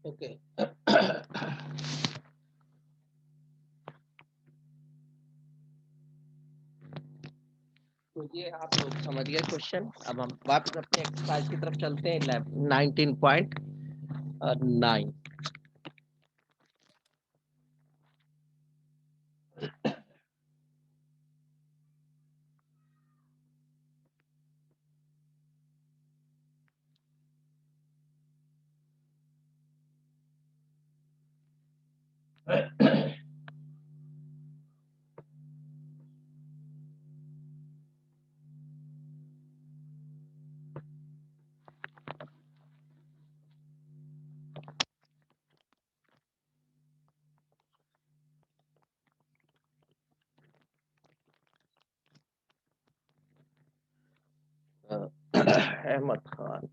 Okay. तो ये आप लोग समझ गए क्वेश्चन। अब हम वापस अपने एक्सरसाइज की तरफ चलते हैं। 19.9। अहमद खान।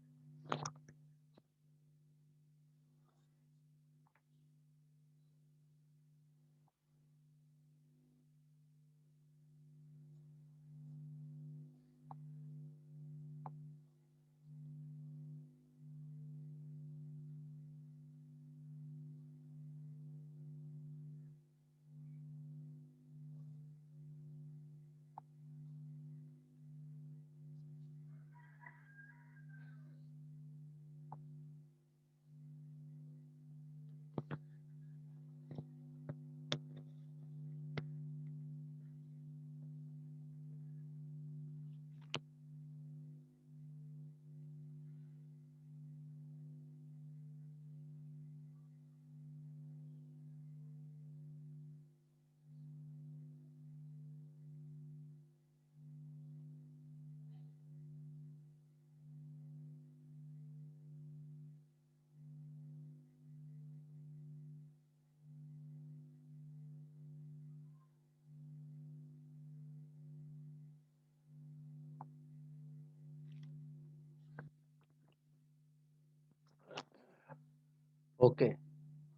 ओके।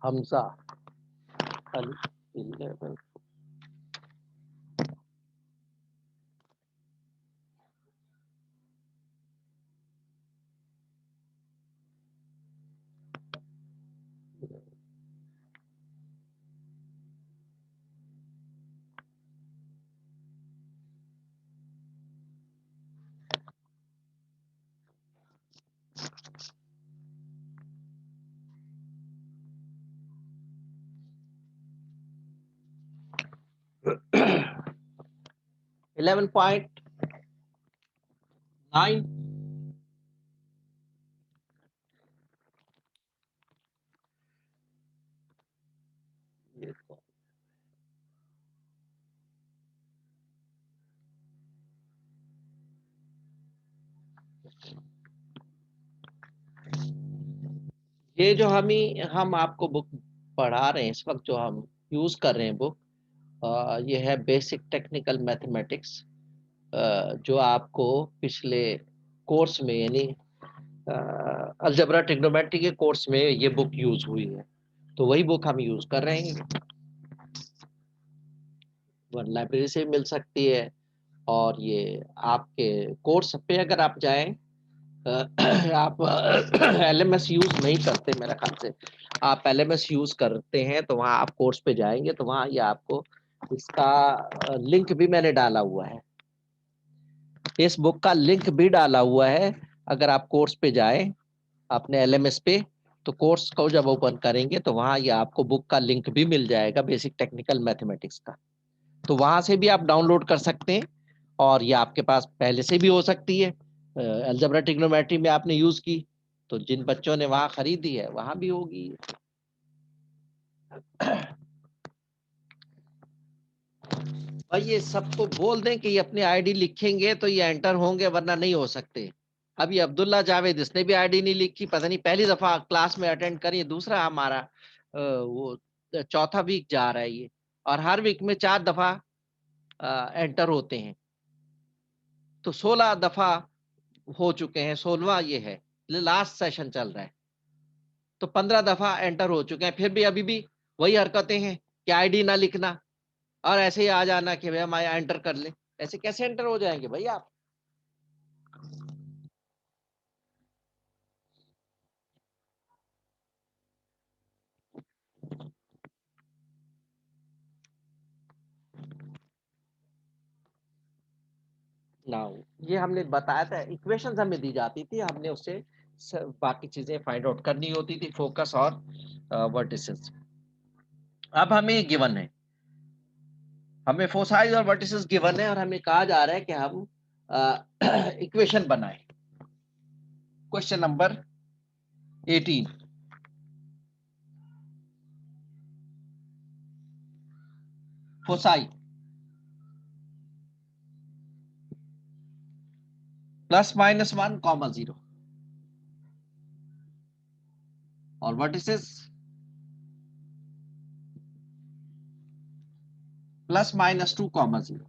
हमजा अली 11। 11.9। ये जो हम आपको बुक पढ़ा रहे हैं इस वक्त, जो हम यूज कर रहे हैं बुक, ये है बेसिक टेक्निकल मैथमेटिक्स, जो आपको पिछले कोर्स में, यानी अलजेब्रा ट्रिग्नोमेट्री के कोर्स में ये बुक यूज हुई है। तो वही बुक हम यूज कर रहे हैं। वो लाइब्रेरी से मिल सकती है। और ये आपके कोर्स पे अगर आप जाएं, आप एलएमएस यूज नहीं करते मेरे ख्याल से, आप एलएमएस यूज करते हैं, तो वहाँ आप कोर्स पे जाएंगे तो वहाँ ये आपको इसका लिंक भी मैंने डाला हुआ है। इस बुक का लिंक भी डाला हुआ है। अगर आप कोर्स पे जाएं अपने एलएमएस पे, तो कोर्स को जब ओपन करेंगे तो वहाँ ये आपको बुक का लिंक भी मिल जाएगा, बेसिक टेक्निकल मैथमेटिक्स का। तो वहां से भी आप डाउनलोड कर सकते हैं। और ये आपके पास पहले से भी हो सकती है। अलजेब्रा ट्रिग्नोमेट्री में आपने यूज की, तो जिन बच्चों ने वहां खरीदी है वहां भी होगी। भाई ये सबको बोल दें कि ये अपनी आईडी लिखेंगे तो ये एंटर होंगे, वरना नहीं हो सकते। अभी अब्दुल्ला जावेद, इसने भी आईडी नहीं लिखी, पता नहीं पहली दफा क्लास में अटेंड करी, दूसरा हमारा वो चौथा वीक जा रहा है ये। और हर वीक में 4 दफा एंटर होते हैं, तो 16 दफा हो चुके हैं, 16वां ये है, लास्ट सेशन चल रहा है। तो 15 दफा एंटर हो चुके हैं, फिर भी अभी भी वही हरकतें हैं कि आईडी ना लिखना और ऐसे ही आ जाना कि भाई हम एंटर कर ले। ऐसे कैसे एंटर हो जाएंगे भाई आप? नाउ ये हमने बताया था, इक्वेशंस हमें दी जाती थी, हमने उससे बाकी चीजें फाइंड आउट करनी होती थी, फोकस और वर्टिसेस। अब हमें गिवन है, हमें फोसाई और वर्टिसेस गिवन है और हमें कहा जा रहा है कि हम इक्वेशन बनाएं। क्वेश्चन नंबर 18, फोसाई +-1, 0 और वर्टिसेस +-2, 0।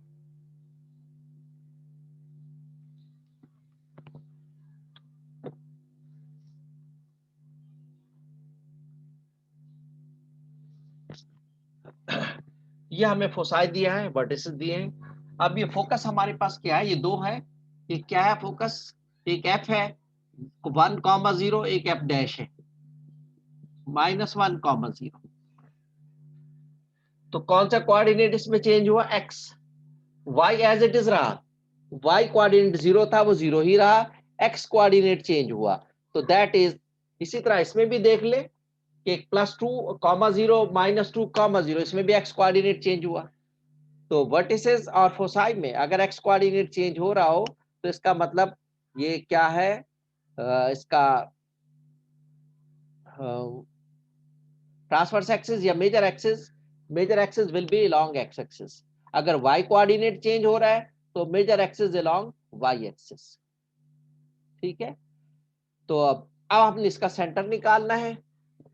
ये हमें फोसाई दिया है, वर्टिसेस दिए हैं। अब ये फोकस हमारे पास क्या है, ये दो है। ये क्या है फोकस, एक एफ है 1, 0, एक एफ डैश है -1, 0। तो कौन सा कोऑर्डिनेट इसमें चेंज हुआ, X. Y as it is रहा, वाई कोऑर्डिनेट 0 था, वो 0 ही रहा। एक्स कोऑर्डिनेट चेंज हुआ, तो दैट इज, इसी तरह इसमें भी देख ले कि +2, 0, -2, 0, इसमें भी एक्स कोऑर्डिनेट चेंज हुआ। तो वर्टिसेस और फोसाई में अगर एक्स कोऑर्डिनेट चेंज हो रहा हो तो इसका मतलब ये क्या है, इसका ट्रांसवर्स एक्सिस या major axis will be along x axis. अगर वाई कोऑर्डिनेट चेंज हो रहा है तो major axis along Y axis. ठीक है, तो अब हमने इसका सेंटर निकालना है।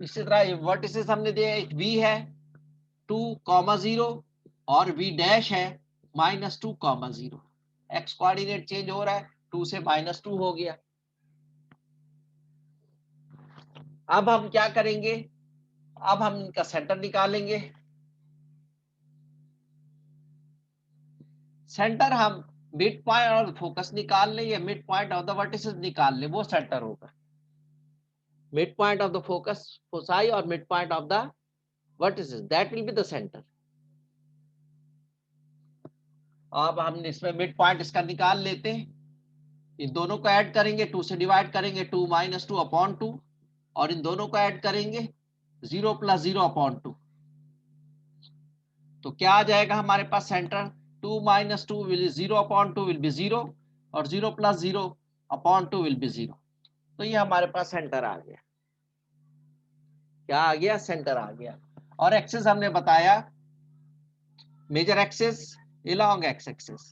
इसी तरह वर्टिसेस हमने दिया, एक वी है 2, 0 और वी डैश है -2, 0। एक्स कोऑर्डिनेट चेंज हो रहा है, 2 से -2 हो गया। अब हम क्या करेंगे, अब हम इनका सेंटर निकालेंगे। सेंटर हम मिड पॉइंट और फोकस निकाल लें या mid point of the vertices निकाल लें, वो सेंटर होगा। Mid point of the focus foci और mid point of the vertices, that will be the centre. अब हम इसमें मिड पॉइंट इसका निकाल लेते हैं। इन दोनों को ऐड करेंगे, 2 से डिवाइड करेंगे, 2 - 2/2, और इन दोनों को ऐड करेंगे 0 + 0/2। तो क्या आ जाएगा हमारे पास सेंटर, 2 - 2 विल 0/2 विल बी 0 और 0 + 0/2 विल बी 0। तो ये हमारे पास सेंटर आ गया। क्या आ गया, सेंटर आ गया। और एक्सिस हमने बताया major axis along x axis.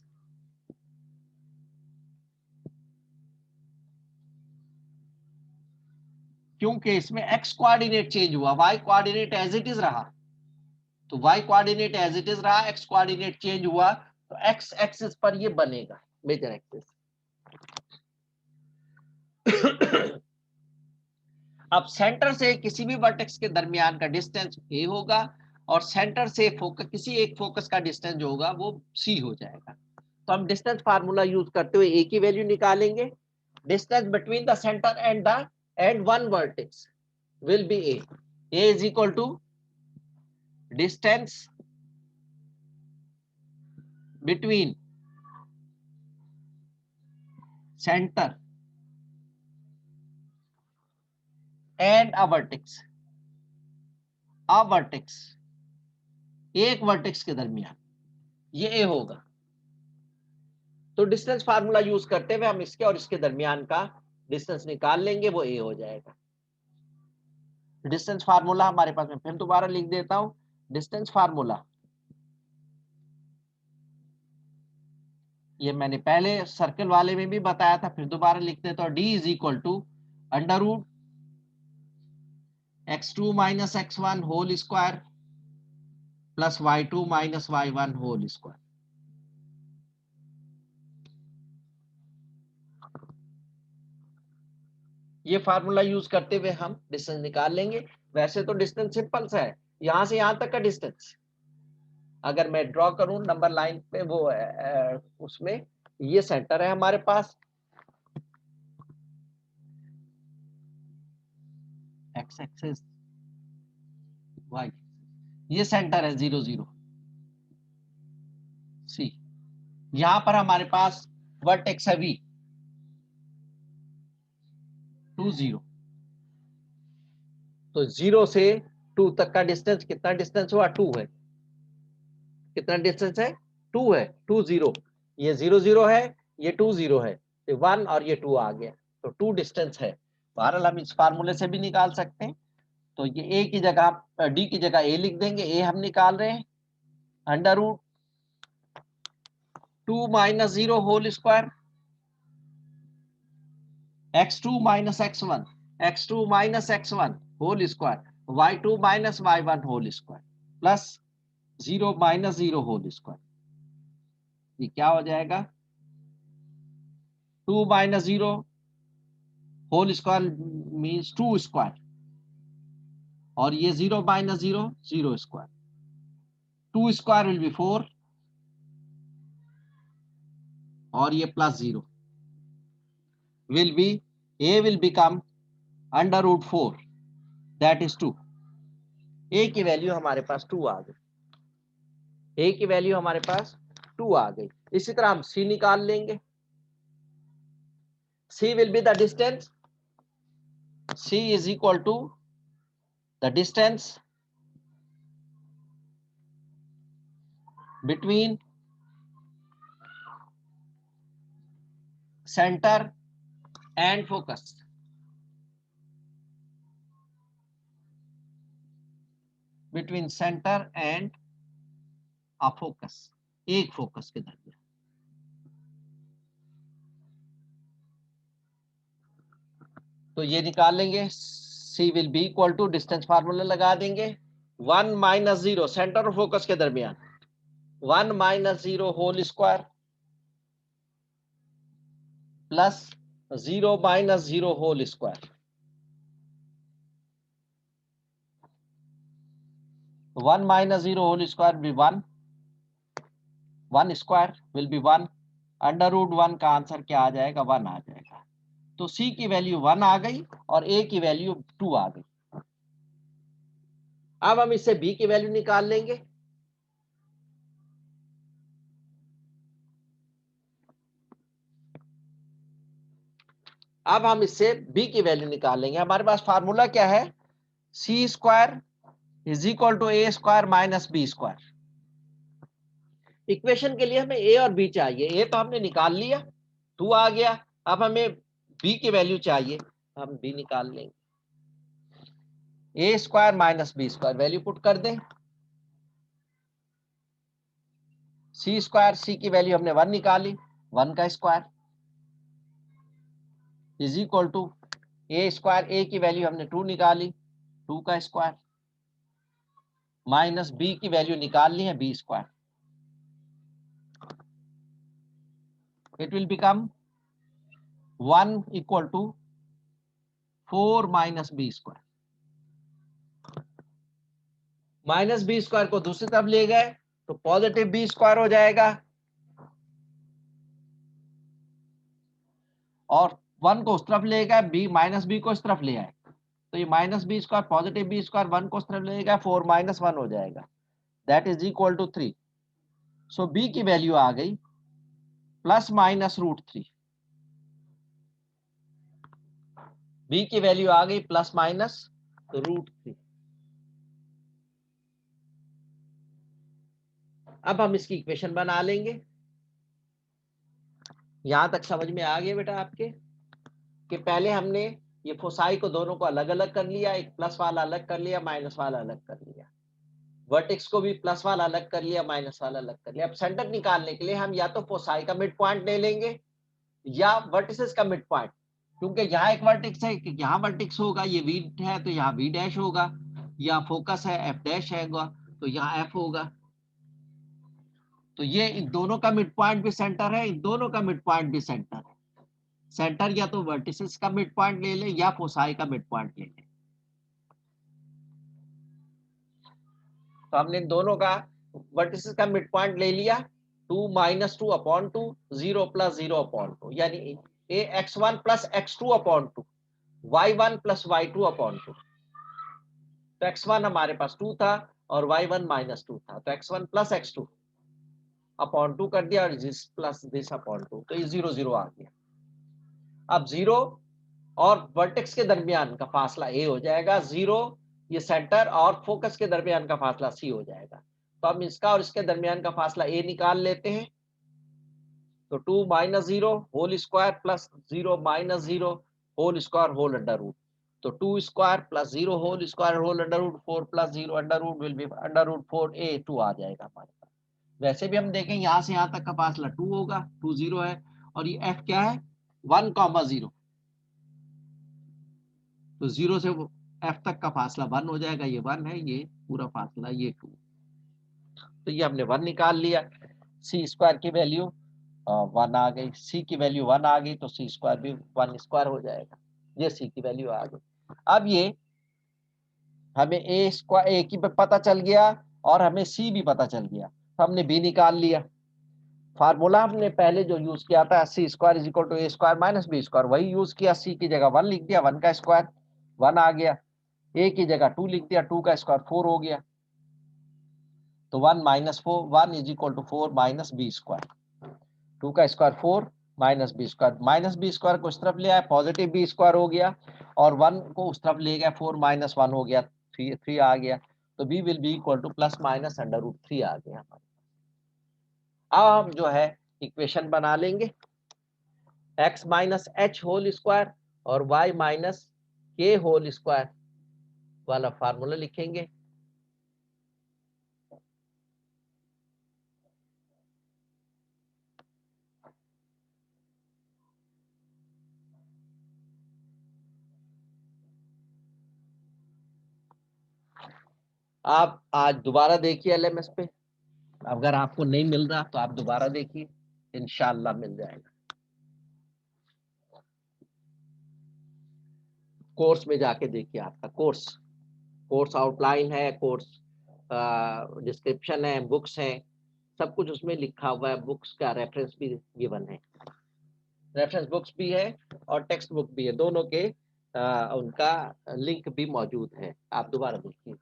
क्योंकि इसमें एक्स कोऑर्डिनेट चेंज हुआ, Y coordinate as it is रहा। तो Y coordinate as it is रहा, एक्स कोऑर्डिनेट चेंज हुआ, तो एक्स एक्सिस पर ये बनेगा मेजर एक्सिस। अब सेंटर से किसी भी वर्टेक्स के दरमियान का डिस्टेंस ए होगा और सेंटर से फोकस, किसी एक फोकस का डिस्टेंस जो होगा वो सी हो जाएगा। तो हम डिस्टेंस फार्मूला यूज करते हुए ए की वैल्यू निकालेंगे। Distance between the centre and one vertex will be A. A is equal to distance between centre and a vertex, एक वर्टेक्स के दरमियान, ये ए होगा। तो डिस्टेंस फार्मूला यूज करते हुए हम इसके और इसके दरमियान का डिस्टेंस निकाल लेंगे, वो ए हो जाएगा। डिस्टेंस फार्मूला हमारे पास में फिर दोबारा लिख देता हूं। डिस्टेंस फार्मूला ये मैंने पहले सर्कल वाले में भी बताया था, फिर दोबारा लिख देता हूं। D is equal to √ x2 - x1 whole square plus y2 - y1 whole square. ये फार्मूला यूज करते हुए हम डिस्टेंस निकाल लेंगे। वैसे तो डिस्टेंस सिंपल सा है, यहां से यहां तक का डिस्टेंस अगर मैं ड्रॉ करूं नंबर लाइन पे, वो उसमें ये सेंटर है हमारे पास, एक्स एक्सिस वाई, ये सेंटर है 0 0 सी। यहां पर हमारे पास वर्टेक्स है V 2 0। तो 0 से 2 तक का डिस्टेंस कितना डिस्टेंस हुआ? 2 है। कितना डिस्टेंस है? 2 है। 2 0। ये 0 0 है, ये 2 0 है, ये 1 और ये 2 आ गया, तो 2 डिस्टेंस है। बहरहाल हम इस फार्मूले से भी निकाल सकते हैं। तो ये ए की जगह डी की जगह ए लिख देंगे। ए हम निकाल रहे हैं under root 2 minus 0 whole square x2 minus x1 x2 minus x1 whole square y2 minus y1 whole square plus 0 minus 0 whole square. ये क्या हो जाएगा? 2 minus 0 whole square means 2 square, और ये 0 minus 0 0 square. 2 square will be 4 और ये plus 0 will be a will become under root 4 that is 2। a की value हमारे पास 2 आ गई। a की वैल्यू हमारे पास 2 आ गई। इसी तरह हम c निकाल लेंगे। c will be the distance। c is equal to the distance between center and focus। between center and a focus, एक फोकस के दरमियान। तो ये निकाल लेंगे। c will be equal to distance formula लगा देंगे 1 माइनस 0 सेंटर और फोकस के दरमियान 1 minus 0 whole square plus 0 minus 0 whole square. 1 minus 0 whole square भी 1 1 square will be 1 under root 1 का आंसर क्या आ जाएगा? 1 आ जाएगा। तो c की वैल्यू 1 आ गई और a की वैल्यू 2 आ गई। अब हम इससे b की वैल्यू निकाल लेंगे। अब हम इससे b की वैल्यू निकाल लेंगे। हमारे पास फार्मूला क्या है? c square is equal to a square minus b square. Equation के लिए हमें a और b चाहिए। a तो हमने निकाल लिया, 2 आ गया। अब हमें b की वैल्यू चाहिए, हम b निकाल लेंगे। a square minus b square value put कर दें। c स्क्वायर, c की वैल्यू हमने 1 निकाली, 1 का square is equal to a square, a की वैल्यू हमने 2 निकाली, 2 का स्क्वायर माइनस b की वैल्यू निकाल ली है, b square. It will become 1 equal to 4 minus b square. Minus b square को दूसरी तरफ ले गए तो पॉजिटिव b स्क्वायर हो जाएगा, और 1 को उस तरफ ले गए, b माइनस b को इस तरफ ले आए, तो ये minus b square positive b square 1 को उस तरफ ले गए, 4 माइनस 1 हो जाएगा, that is equal to 3। So b की वैल्यू आ गई प्लस माइनस रूट 3। b की वैल्यू आ गई प्लस माइनस रूट 3। अब हम इसकी इक्वेशन बना लेंगे। यहां तक समझ में आ गया बेटा आपके कि पहले हमने ये फोसाई को दोनों को अलग अलग कर लिया, एक प्लस वाला अलग कर लिया, माइनस वाला अलग कर लिया, वर्टेक्स को भी प्लस वाला अलग कर लिया, माइनस वाला अलग कर लिया। अब सेंटर निकालने के लिए हम या तो फोसाई का मिड पॉइंट ले लेंगे या वर्टिसेस का मिड पॉइंट, क्योंकि यहाँ एक वर्टेक्स है, यहाँ वर्टेक्स होगा, ये वी है तो यहाँ वी डैश होगा, या फोकस है एफ डैश है तो यहाँ एफ होगा। तो ये इन दोनों का मिड पॉइंट भी सेंटर है, इन दोनों का मिड पॉइंट भी सेंटर है। सेंटर या तो वर्टिसेस का मिड पॉइंट ले ले या फोसाई का मिड पॉइंट ले ले। तो हमने इन दोनों का वर्टिसेस का मिड पॉइंट ले लिया, 2 माइनस 2 अपॉन 2, 0 प्लस 0 अपॉन 2, यानी ए x1 plus x2 upon 2, y1 plus y2 upon 2। तो x1 हमारे पास 2 था और y1 माइनस 2 था, तो x1 प्लस x2 अपॉन 2 कर दिया और दिस प्लस दिस अपॉन 2, तो ये 0 0 आ गया। अब 0 और वर्टेक्स के दरमियान का फासला a हो जाएगा, 0 ये सेंटर और फोकस के दरमियान का फासला c हो जाएगा। तो हम इसका और इसके दरमियान का फासला a निकाल लेते हैं। तो 2 minus 0 whole square plus 0 minus 0 whole square whole under root. तो 2 square plus 0 whole square whole under root, 4 plus 0 under root will be under root 4a, 2 आ जाएगा हमारे पास। वैसे भी हम देखें यहाँ से यहाँ तक का फासला 2 होगा, 2 0 है, और ये f क्या है 1,0, तो 0 से f तक का फासला 1 हो जाएगा, ये 1 है, ये पूरा फासला ये 2। तो ये हमने 1 निकाल लिया, सी स्क्वायर की वैल्यू 1 आ गई, सी की वैल्यू 1 आ गई, तो सी स्क्वायर भी 1 स्क्वायर हो जाएगा, ये सी की वैल्यू आ गई। अब ये हमें ए स्क्वायर ए की पता चल गया और हमें सी भी पता चल गया, तो हमने बी निकाल लिया। फार्मूला हमने पहले जो यूज किया था C square is equal to A square minus B square, वही यूज किया, सी की जगह 1 लिख दिया, 1 का स्क्वायर 1 आ गया, ए की जगह 2 लिख दिया, 2 का स्क्वायर 4 हो गया, तो 1 minus 4 1 is equal to 4 minus B square, 2 का square 4 minus B square, minus B square को इस तरफ ले आया, पॉजिटिव बी स्क्वायर हो गया, और 1 को उस तरफ ले गया, 4 माइनस 1 हो गया, 3 आ गया, तो B will be equal to plus minus under root 3 आ गया हमारे। अब हम जो है इक्वेशन बना लेंगे, x minus H whole square और y माइनस के होल स्क्वायर वाला फार्मूला लिखेंगे। आप आज दोबारा देखिए एलएमएस पे, अगर आपको नहीं मिल रहा तो आप दोबारा देखिए, इंशाल्लाह मिल जाएगा। कोर्स में जाके देखिए, आपका कोर्स आउटलाइन है, कोर्स डिस्क्रिप्शन है, बुक्स हैं, सब कुछ उसमें लिखा हुआ है, बुक्स का रेफरेंस भी गिवन है, रेफरेंस बुक्स भी है और टेक्स्ट बुक भी है, दोनों के उनका लिंक भी मौजूद है, आप दोबारा देखिए।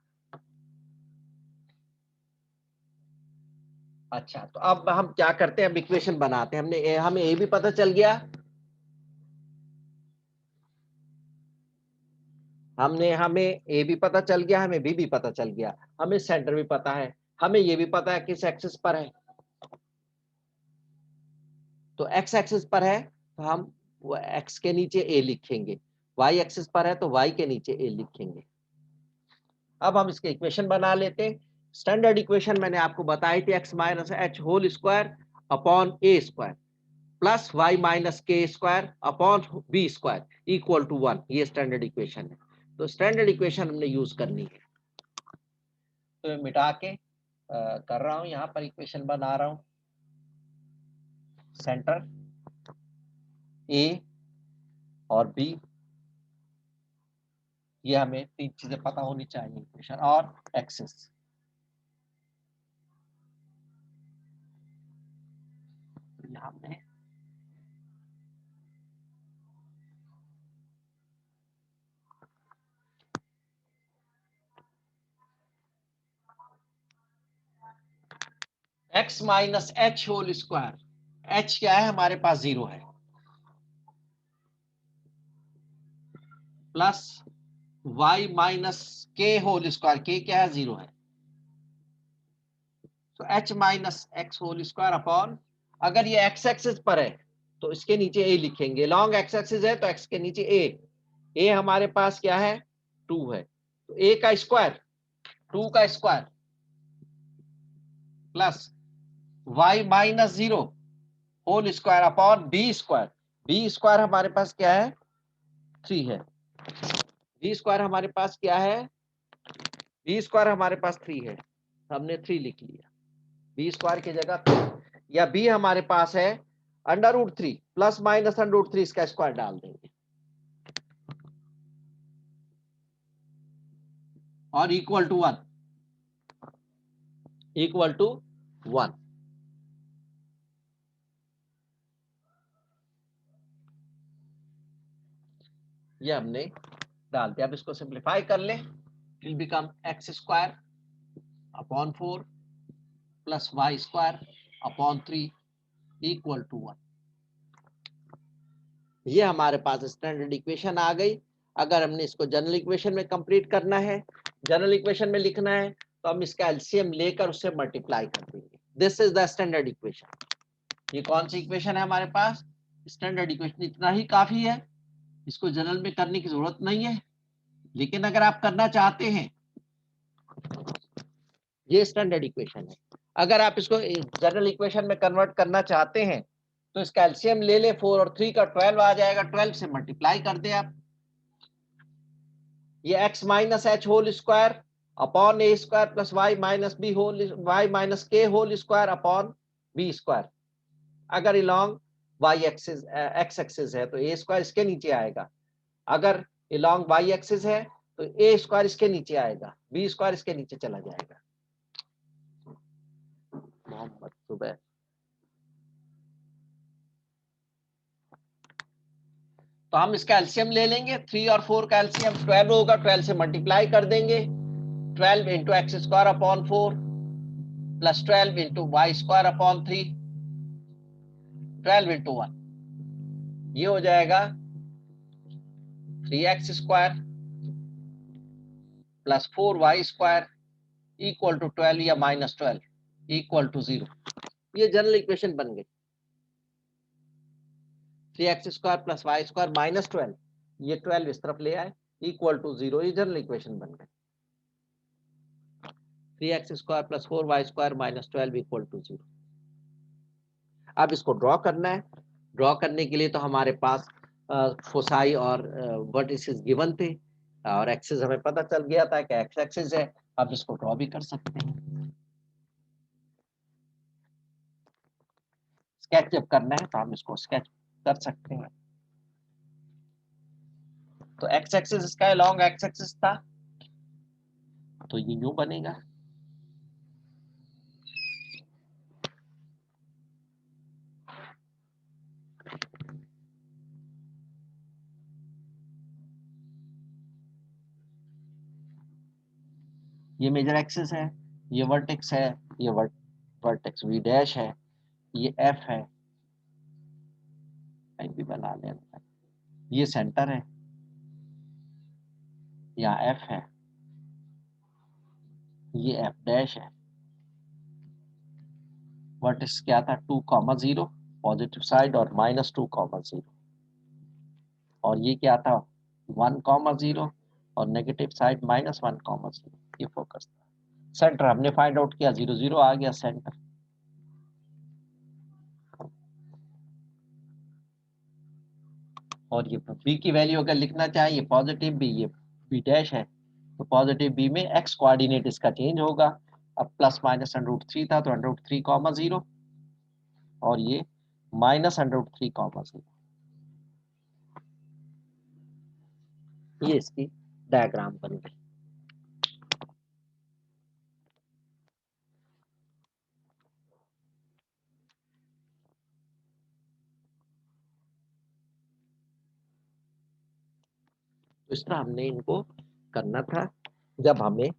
अच्छा, तो अब हम क्या करते हैं, अब इक्वेशन बनाते हैं। हमें ए भी पता चल गया, हमें ए भी पता चल गया, हमें बी भी पता चल गया, हमें सेंटर भी पता है, हमें ये भी पता है किस एक्सिस पर है, तो एक्स एक्सिस पर है तो हम वो एक्स के नीचे ए लिखेंगे, वाई एक्सिस पर है तो वाई के नीचे ए लिखेंगे। अब हम इसके इक्वेशन बना लेते हैं। स्टैंडर्ड इक्वेशन मैंने आपको बताई थी, x minus H whole square upon a square plus y minus k square upon b square equal to 1, ये स्टैंडर्ड इक्वेशन है। तो स्टैंडर्ड इक्वेशन हमने यूज करनी है, तो मैं मिटा के कर रहा हूं, यहाँ पर इक्वेशन बना रहा हूं। सेंटर ए और बी, ये हमें 3 चीजें पता होनी चाहिए, इक्वेशन और एक्सिस। तो यहाँ पे x minus H whole square, h क्या है हमारे पास 0 है, प्लस वाई माइनस के होल स्क्वायर, के क्या है 0 है, तो h minus x whole square upon, अगर ये एक्स एक्सिस पर है तो इसके नीचे ए लिखेंगे, लॉन्ग एक्स एक्सिस है तो एक्स के नीचे ए हमारे पास क्या है 2 है, तो ए का स्क्वायर 2 का square plus y minus 0 whole square upon b square, b square हमारे पास क्या है 3 है, बी स्क्वायर हमारे पास क्या है, बी स्क्वायर हमारे पास 3 है, हमने 3 लिख लिया, बी स्क्वायर की जगह 3, या बी हमारे पास है under root 3 plus minus under root 3, इसका स्क्वायर डाल देंगे और इक्वल टू 1, इक्वल टू 1। ये हमने डाल दिया, अब इसको सिंप्लीफाई कर ले, will become x square upon 4 plus y square upon 3 equal to 1। ये हमारे पास स्टैंडर्ड इक्वेशन आ गई। अगर हमने इसको जनरल इक्वेशन में कंप्लीट करना है, जनरल इक्वेशन में लिखना है, तो हम इसका एलसीएम लेकर उससे मल्टीप्लाई कर देंगे। This is the standard equation. ये कौन सी इक्वेशन है हमारे पास? Standard equation. इतना ही काफी है, इसको जनरल में करने की जरूरत नहीं है। लेकिन अगर आप करना चाहते हैं, ये स्टैंडर्ड इक्वेशन है, अगर आप इसको जनरल इक्वेशन में कन्वर्ट करना चाहते हैं तो इसका एलसीएम ले ले, 4 और 3 का 12 आ जाएगा, 12 से मल्टीप्लाई कर दे आप। ये x minus H whole square upon a square plus y minus b whole y minus के whole square upon b square. अगर along y axis x axis है तो ए स्क्वायर इसके नीचे आएगा, अगर इलॉन्ग वाई एक्सिस है तो ए स्क्वायर इसके नीचे आएगा, बी स्क्वायर इसके नीचे चला जाएगा। मोहम्मद सुबह। तो हम इसका एलसीएम ले लेंगे, 3 और 4 का एलसीएम 12 होगा, 12 से मल्टीप्लाई कर देंगे, 12 into x square upon 4 plus 12 into y square upon 3, 12 into 1, ये हो जाएगा 3x square plus 4y square equal to 12 या माइनस 12 इक्वल टू 0। ये जनरल इक्वेशन बन गई। 3x square plus y square minus 12, ये 12 इस तरफ ले आए, इक्वल टू 0, ये जनरल इक्वेशन बन गई। 3x square plus 4y square minus 12 equal to 0। अब इसको ड्रॉ करना है। ड्रॉ करने के लिए तो हमारे पास फोसाई और वर्टिसेस गिवन थे और एक्सिस हमें पता चल गया था कि एक्स एक्सिस है। अब इसको ड्रॉ भी कर सकते हैं। स्केच जब करना है तो हम इसको स्केच कर सकते हैं। तो एक्स एक्सिस इसका लॉन्ग एक्स एक्सिस था, तो ये यूं बनेगा। ये मेजर एक्सिस है, ये वर्टेक्स है, ये वर्टेक्स वी डैश है, ये एफ है, कहीं भी बना लेना, ये सेंटर है, यहाँ एफ है, ये एफ डैश है। वर्टेक्स क्या था? 2,0 पॉजिटिव साइड और -2,0, और ये क्या था? 1,0 और नेगेटिव साइड -1,0। ये फोकस था। सेंटर हमने फाइंड आउट किया, 0 0 आ गया सेंटर। और ये बी की वैल्यू अगर लिखना चाहे, ये पॉजिटिव बी, ये बी डैश है, तो पॉजिटिव बी में एक्स कोऑर्डिनेट इसका चेंज होगा। अब प्लस माइनस √3 था तो √3,0, और ये -√3,0। ये इसकी डायग्राम बन गई। तो इस तरह हमने इनको करना था जब हमें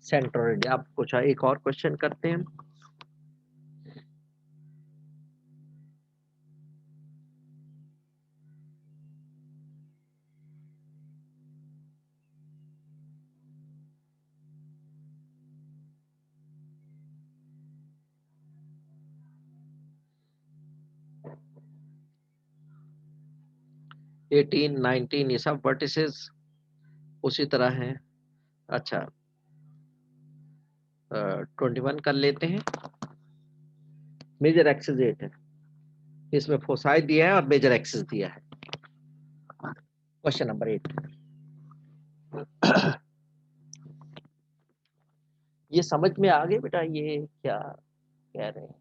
सेंट्रोइड। अब कुछ एक और क्वेश्चन करते हैं। एटीन 19 ये सब वर्टिसेस उसी तरह हैं। अच्छा 21 कर लेते हैं। मेजर एक्सिस 8 है, इसमें फोसाई दिया है और मेजर एक्सिस दिया है। Question number 8। ये समझ में आ गए बेटा, ये क्या कह रहे हैं?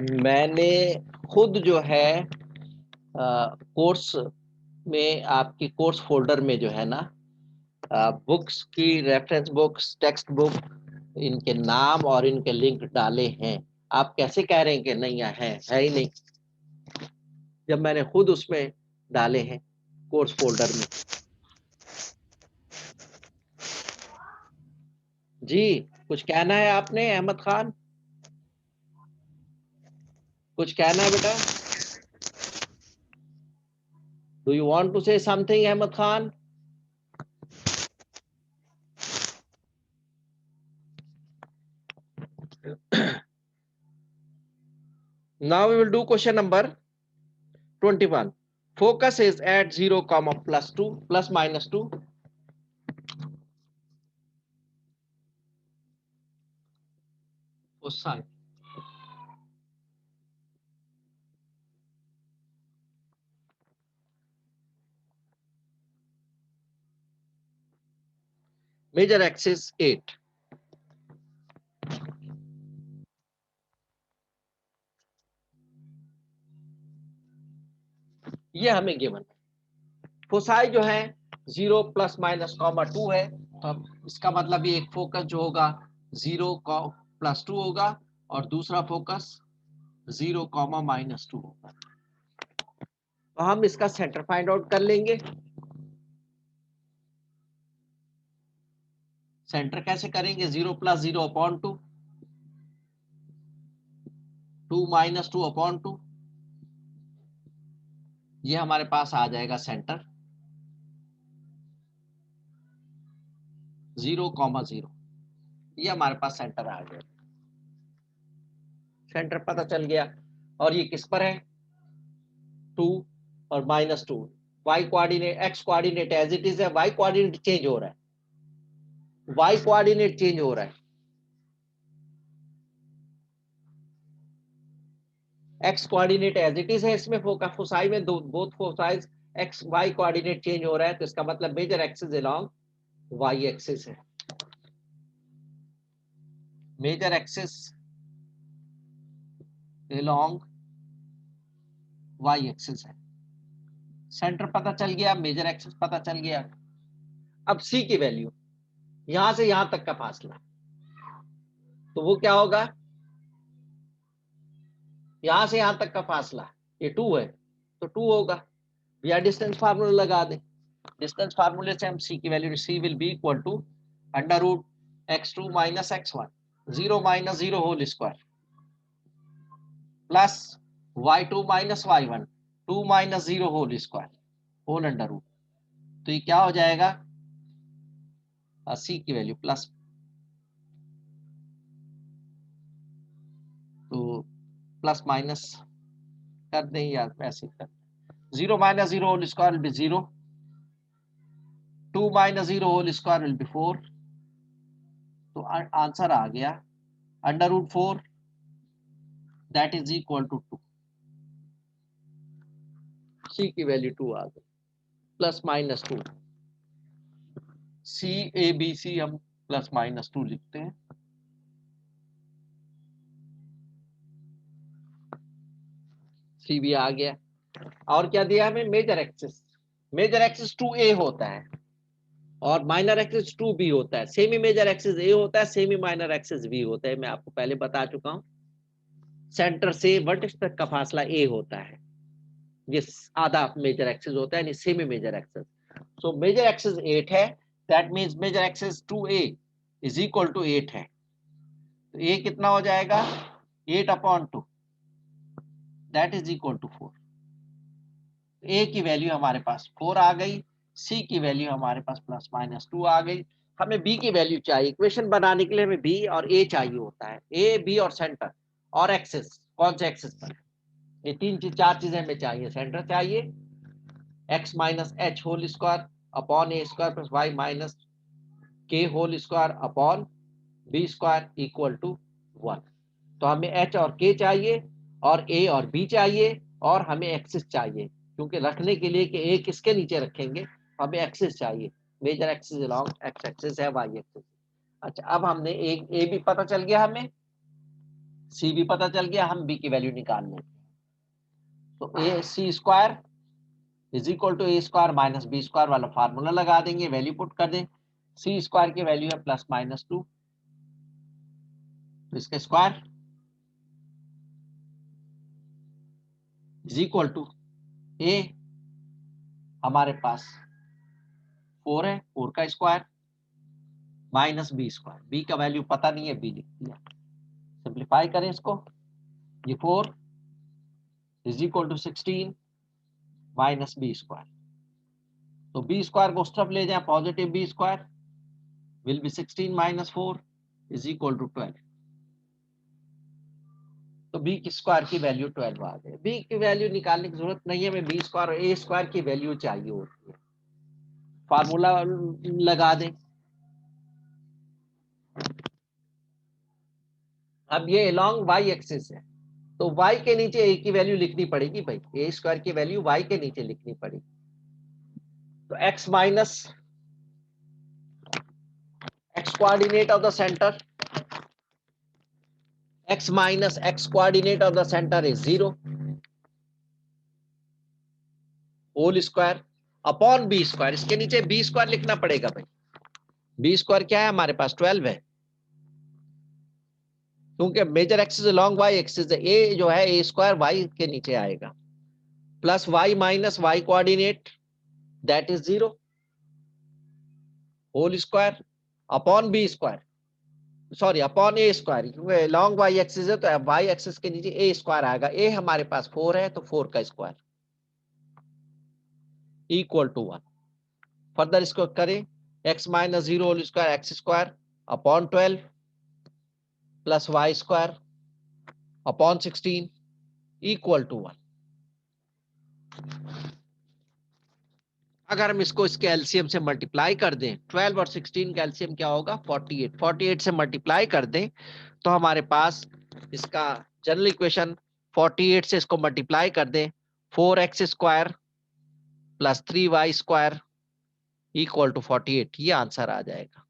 मैंने खुद जो है कोर्स में, आपकी कोर्स फोल्डर में जो है ना, बुक्स की रेफरेंस बुक्स, टेक्स्ट बुक, इनके नाम और इनके लिंक डाले हैं। आप कैसे कह रहे हैं कि नहीं है ही नहीं, जब मैंने खुद उसमें डाले हैं कोर्स फोल्डर में। जी, कुछ कहना है आपने अहमद खान? कुछ कहना है बेटा? Do you want to say something Ahmed Khan? Now we will do question number 21. Focus is at 0, plus 2, plus minus 2. उस साइड major axis 8. ये हमें गिवन। फोसाई जो है 0 प्लस माइनस कॉमा 2 है, तो इसका मतलब ये एक फोकस जो होगा 0 प्लस 2 होगा और दूसरा फोकस 0 कॉमा माइनस 2 होगा। तो हम इसका सेंटर फाइंड आउट कर लेंगे। सेंटर कैसे करेंगे? 0 प्लस 0 अपॉन 2, 2 माइनस 2 अपॉन 2, ये हमारे पास आ जाएगा सेंटर 0, 0, ये हमारे पास सेंटर आ गया। सेंटर पता चल गया। और ये किस पर है? 2 और माइनस 2। Y coordinate, x coordinate as it is है, वाई कोऑर्डिनेट चेंज हो रहा है, वाई कोऑर्डिनेट चेंज हो रहा है। X coordinate as it is है, इसमें फोसाई में दो, both foci x y coordinate change हो रहा है, तो इसका मतलब major axis along Y axis है। Major axis along Y axis है। सेंटर पता चल गया, मेजर एक्सिस पता चल गया। अब सी की वैल्यू, यहां से यहां तक का फासला, तो वो क्या होगा? यहां से यहां तक का फासला ये 2 है, तो 2 होगा। या डिस्टेंस फार्मूला लगा दें। डिस्टेंस फार्मूले से हम सी की value, C will be equal to under root x2 minus x1, 0 minus 0 whole square, plus y2 minus y1, 2 minus 0 whole square, whole under root. तो ये क्या हो जाएगा? सी की वैल्यू प्लस, तो प्लस माइनस कर दें या ऐसे कर, 0 minus 0 whole square will be 0, 2 minus 0 whole square will be 4, तो आंसर आ गया under root 4, that is equal to 2। C की वैल्यू 2 आ गई, plus minus 2। C A B C हम प्लस माइनस 2 लिखते हैं। सी भी आ गया। और क्या दिया हमें? Major axis. Major axis 2a होता है और माइनर एक्सिस 2b होता है। सेमी मेजर एक्सिस a होता है, सेमी माइनर एक्सिस b होता है। मैं आपको पहले बता चुका हूं। सेंटर से वर्टेक्स तक का फासला a होता है, ये आधा मेजर एक्सिस होता है, यानी semi major axis. So major axis 8 है, that means major axis 2a is equal to 8 है। तो a कितना हो जाएगा? 8 upon 2, that is equal to 4। A की वैल्यू हमारे पास 4 आ गई, सी की वैल्यू हमारे पास प्लस माइनस 2 आ गई। हमें बी की वैल्यू चाहिए। इक्वेशन बनाने के लिए हमें बी और ए चाहिए होता है, ए बी और सेंटर और एक्सिस, कौन से एक्सिस पर? ये तीन चीज, चार चीजें हमें चाहिए। सेंटर चाहिए x minus H whole square upon a square plus y minus के whole square upon b square equal to 1। तो हमें एच और के चाहिए और ए और बी चाहिए और हमें एक्सिस चाहिए, क्योंकि रखने के लिए कि ए किसके नीचे रखेंगे, हमें एक्सिस चाहिए। Major axis along x axis है, वाई एक्सिस। अच्छा, अब हमने ए बी पता चल गया हमें। सी भी पता चल गया, हम बी की वैल्यू निकाल लेते हैं। तो a c square is equal to A square minus B square वाला फार्मूला लगा देंगे, वैल्यू पुट कर दें। सी स्क्वायर की वैल्यू है प्लस माइनस 2, तो इसका square is equal to a हमारे पास 4 है, 4 का square minus B square, b का वैल्यू पता नहीं है, बी लिख दिया। सिंप्लीफाई करें इसको, ये 4 is equal to 16 minus B square, तो बी स्क्वायर को उस तरफ ले जाए, positive b square will be 16 minus 4 is equal to 12। तो बी की स्क्वायर की वैल्यू 12 आ गई। बी की वैल्यू निकालने की जरूरत नहीं है, हमें बी स्क्वायर और ए स्क्वायर की वैल्यू चाहिए होती है, फार्मूला लगा दें। अब ये अलॉन्ग वाई एक्सिस है, तो y के नीचे a की वैल्यू लिखनी पड़ेगी भाई, ए स्क्वायर की वैल्यू y के नीचे लिखनी पड़ेगी। तो x minus x coordinate of the centre, x minus x coordinate of the centre is 0 whole square upon b square, इसके नीचे बी स्क्वायर लिखना पड़ेगा भाई। बी स्क्वायर क्या है हमारे पास 12 है, क्योंकि major axis long y axis है, ए जो है ए स्क्वायर वाई के नीचे आएगा, plus y minus y coordinate that is 0 whole square upon b square, sorry upon a square, क्योंकि लॉन्ग वाई एक्सिस है तो वाई एक्सिस के नीचे ए स्क्वायर आएगा, ए हमारे पास 4 है तो 4 का स्क्वायर इक्वल टू 1। फर्दर इसको करें, x minus 0 whole square x square upon 12 plus y square upon 16 equal to 1। अगर हम इसको इसके एलसीएम से मल्टीप्लाई कर दें, 12 और 16 का एलसीएम क्या होगा 48, 48 से मल्टीप्लाई कर दें तो हमारे पास इसका जनरल इक्वेशन 48 से इसको मल्टीप्लाई कर दें, 4x square plus 3y square equal to 48, ये आंसर आ जाएगा।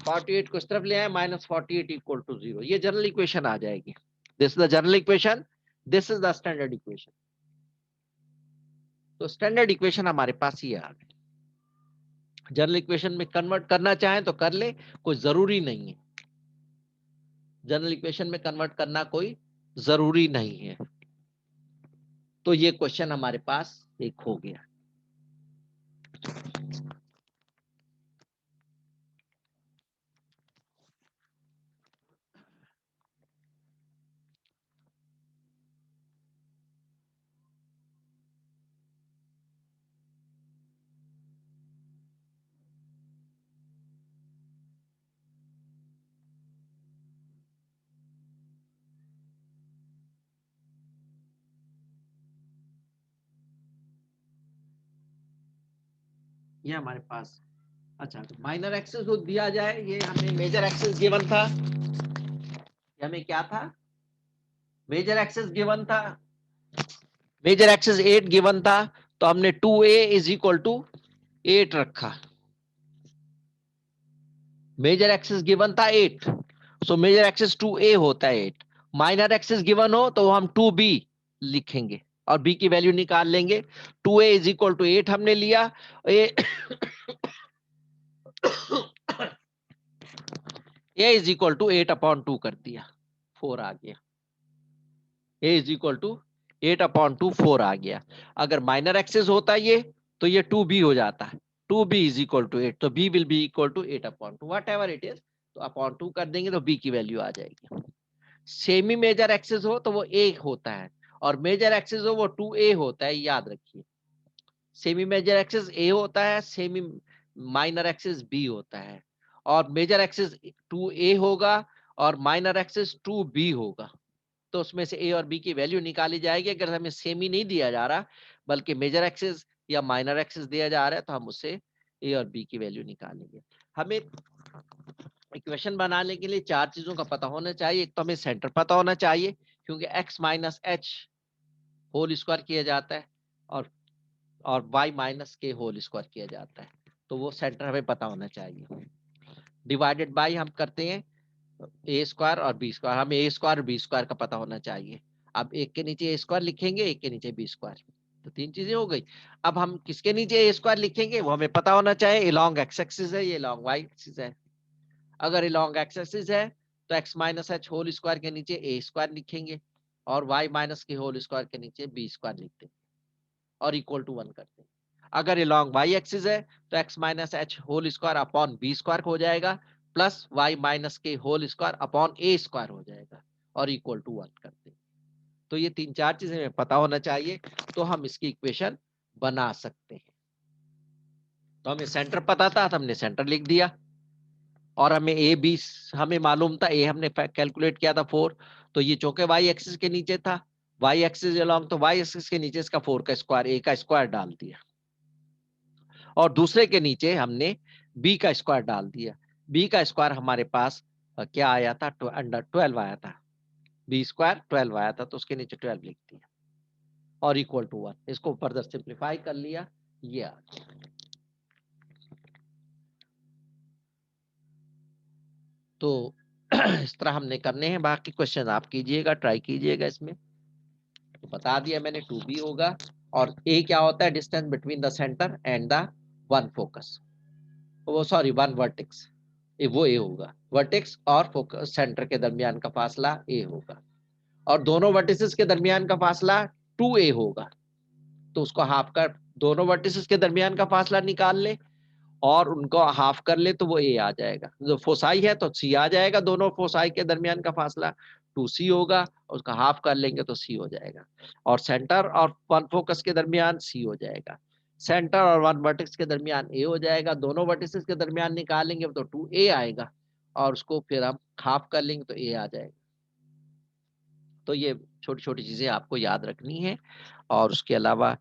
48 को इस तरफ ले आए, माइनस 48 इक्वल टू 0, ये जनरल इक्वेशन आ जाएगी। This is the general equation, this is the standard equation. तो स्टैंडर्ड इक्वेशन हमारे पास ये आ गई। जनरल इक्वेशन में कन्वर्ट करना चाहें तो कर ले, कोई जरूरी नहीं है, जनरल इक्वेशन में कन्वर्ट करना कोई जरूरी नहीं है। तो ये क्वेश्चन हमारे पास एक हो गया। ये हमारे पास, अच्छा तो माइनर एक्सिस जो दिया जाए, ये हमें मेजर एक्सिस गिवन था, ये हमें क्या था, मेजर एक्सिस गिवन था, मेजर एक्सिस 8 गिवन था, तो हमने 2a इज इक्वल टू 8 रखा। मेजर एक्सिस गिवन था 8, सो मेजर एक्सिस 2a होता है 8। माइनर एक्सिस गिवन हो तो हम 2b लिखेंगे और b की वैल्यू निकाल लेंगे। 2a इज इक्वल टू 8 हमने लिया, a is equal to 8 upon 2 कर दिया, 4 आ गया। a is equal to 8 upon 2 4 आ गया। अगर माइनर एक्सिस होता ये तो ये 2b हो जाता है, 2b इज इक्वल टू 8, तो b will be equal to 8 upon 2 whatever it is, तो अपॉन 2 कर देंगे तो b की वैल्यू आ जाएगी। सेमी मेजर एक्सिस हो तो वो a होता है, और मेजर एक्सिस हो वो 2a होता है, याद रखिए। सेमी मेजर एक्सिस a होता है, सेमी माइनर एक्सिस b होता है, और मेजर एक्सिस 2a होगा और माइनर एक्सिस 2b होगा। तो उसमें से a और b की वैल्यू निकाली जाएगी। अगर हमें सेमी नहीं दिया जा रहा बल्कि मेजर एक्सिस या माइनर एक्सिस दिया जा रहा है तो हम उससे a और b की वैल्यू निकालेंगे। हमें इक्वेशन बनाने के लिए 4 चीजों का पता होना चाहिए। एक तो हमें सेंटर पता होना चाहिए, क्योंकि x minus H whole square किया जाता है और y माइनस के होल स्क्वायर किया जाता है, तो वो सेंटर हमें पता होना चाहिए। डिवाइडेड बाय हम करते हैं ए स्क्वायर और बी स्क्वायर, हमें ए स्क्वायर और बी स्क्वायर का पता होना चाहिए। अब एक के नीचे ए स्क्वायर लिखेंगे, एक के नीचे बी स्क्वायर, तो 3 चीजें हो गई। अब हम किसके नीचे ए स्क्वायर लिखेंगे वो हमें पता होना चाहिए। अलोंग एक्स एक्सिस है, ये अलोंग वाई एक्सिस है। अगर अलोंग एक्स एक्सिस है तो x minus H whole square के नीचे ए स्क्वायर लिखेंगे और वाई माइनस के होल स्क्वायर के नीचे बी स्क्वायर लिखते हैं और इक्वल टू 1 करते हैं। अगर अलोंग वाई एक्सिस है तो x minus H whole square upon b square हो जाएगा प्लस वाई माइनस के whole square upon a square हो जाएगा और इक्वल टू 1 करते हैं। तो ये 3-4 चीजें हमें पता होना चाहिए, तो हम इसकी इक्वेशन बना सकते हैं। तो हमें सेंटर पता था तो हमने सेंटर लिख दिया और हमें ए बी हमें मालूम था, ए हमने कैलकुलेट किया था 4, तो ये चौके वाई एक्सिस के नीचे था, वाई एक्सिस अलोंग, तो वाई एक्सिस के नीचे इसका 4 का स्क्वायर, ए का स्क्वायर डाल दिया और दूसरे के नीचे हमने बी का स्क्वायर डाल दिया। बी का स्क्वायर हमारे पास क्या आया था, अंडर 12 आया था, बी स्क्वायर 12 आया था, तो उसके नीचे 12 लिख दिया और इक्वल टू 1। इसको फर्दर सिंप्लीफाई कर लिया, ये आ गया। तो इस तरह हमने करने हैं, बाकी क्वेश्चन आप कीजिएगा, ट्राई कीजिएगा इसमें। तो बता दिया मैंने 2b होगा और a क्या होता है, distance between the centre and the one focus, वो सॉरी वन वर्टेक्स, वो a होगा। वर्टेक्स और फोकस सेंटर के दरमियान का फासला a होगा और दोनों वर्टिसेस के दरमियान का फासला 2a होगा। तो उसको हाफ कर, दोनों वर्टिसेस के दरमियान का फासला निकाल ले और उनको हाफ कर ले तो वो ए आ जाएगा। जो फोसाई है तो सी आ जाएगा, दोनों फोसाई के दरमियान का फासला 2c होगा, उसका हाफ कर लेंगे तो सी हो जाएगा। और सेंटर और वन फोकस के दरमियान सी हो जाएगा, सेंटर और वन वर्टेक्स के दरमियान ए हो जाएगा, दोनों वर्टिसेस के दरमियान निकालेंगे तो 2a आएगा और उसको फिर हम हाफ कर लेंगे तो ए आ जाएगा। तो ये छोटी छोटी चीजें आपको याद रखनी है और उसके अलावा